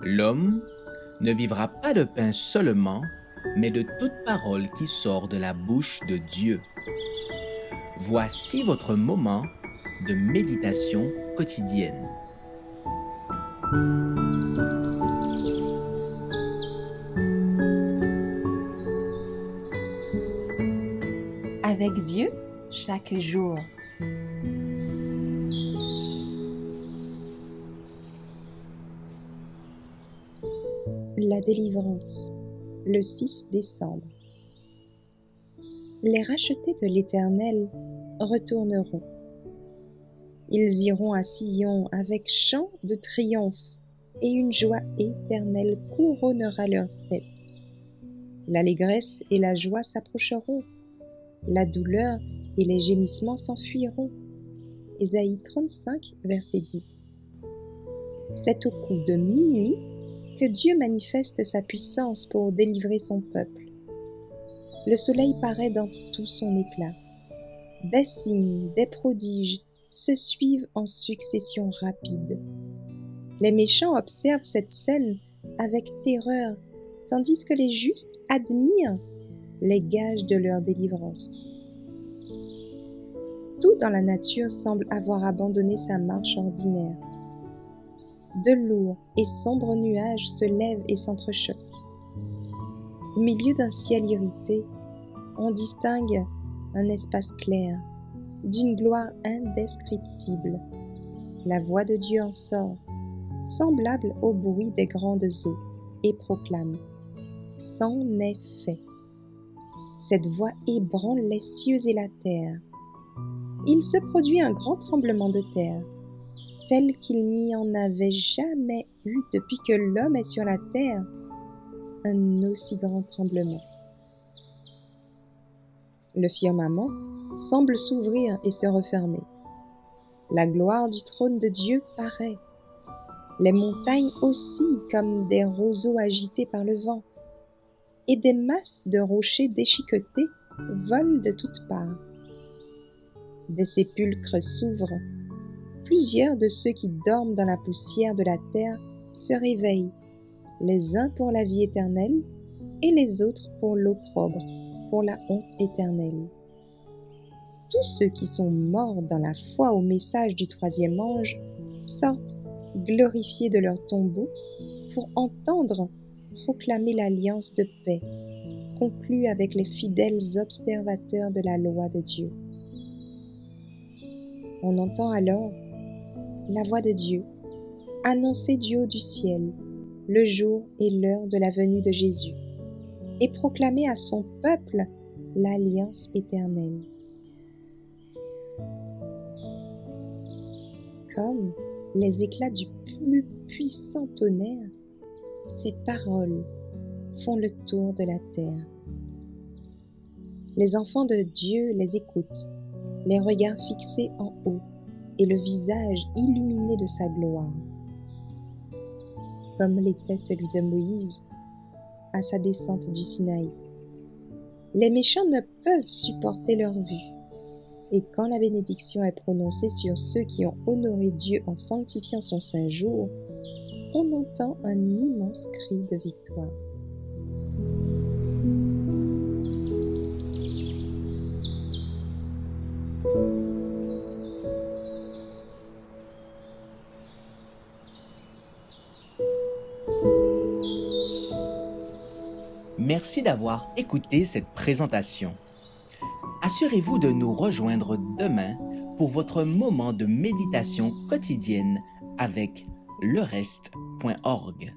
L'homme ne vivra pas de pain seulement, mais de toute parole qui sort de la bouche de Dieu. Voici votre moment de méditation quotidienne. Avec Dieu chaque jour. La délivrance, le 6 décembre. Les rachetés de l'Éternel retourneront. Ils iront à Sion avec chant de triomphe, et une joie éternelle couronnera leur tête. L'allégresse et la joie s'approcheront, la douleur et les gémissements s'enfuiront. Ésaïe 35, verset 10. C'est au coup de minuit que Dieu manifeste sa puissance pour délivrer son peuple. Le soleil paraît dans tout son éclat. Des signes, des prodiges se suivent en succession rapide. Les méchants observent cette scène avec terreur, tandis que les justes admirent les gages de leur délivrance. Tout dans la nature semble avoir abandonné sa marche ordinaire. De lourds et sombres nuages se lèvent et s'entrechoquent. Au milieu d'un ciel irrité, on distingue un espace clair, d'une gloire indescriptible. La voix de Dieu en sort, semblable au bruit des grandes eaux, et proclame « C'en est fait ». Cette voix ébranle les cieux et la terre. Il se produit un grand tremblement de terre, tel qu'il n'y en avait jamais eu depuis que l'homme est sur la terre, un aussi grand tremblement. Le firmament semble s'ouvrir et se refermer. La gloire du trône de Dieu paraît. Les montagnes oscillent comme des roseaux agités par le vent, et des masses de rochers déchiquetés volent de toutes parts. Des sépulcres s'ouvrent. Plusieurs de ceux qui dorment dans la poussière de la terre se réveillent, les uns pour la vie éternelle et les autres pour l'opprobre, pour la honte éternelle. Tous ceux qui sont morts dans la foi au message du troisième ange sortent glorifiés de leur tombeau pour entendre proclamer l'alliance de paix conclue avec les fidèles observateurs de la loi de Dieu. On entend alors la voix de Dieu, annoncer du haut du ciel le jour et l'heure de la venue de Jésus, et proclamer à son peuple l'alliance éternelle. Comme les éclats du plus puissant tonnerre, ces paroles font le tour de la terre. Les enfants de Dieu les écoutent, les regards fixés en haut, et le visage illuminé de sa gloire, comme l'était celui de Moïse à sa descente du Sinaï. Les méchants ne peuvent supporter leur vue, et quand la bénédiction est prononcée sur ceux qui ont honoré Dieu en sanctifiant son saint jour, on entend un immense cri de victoire. Merci d'avoir écouté cette présentation. Assurez-vous de nous rejoindre demain pour votre moment de méditation quotidienne avec lereste.org.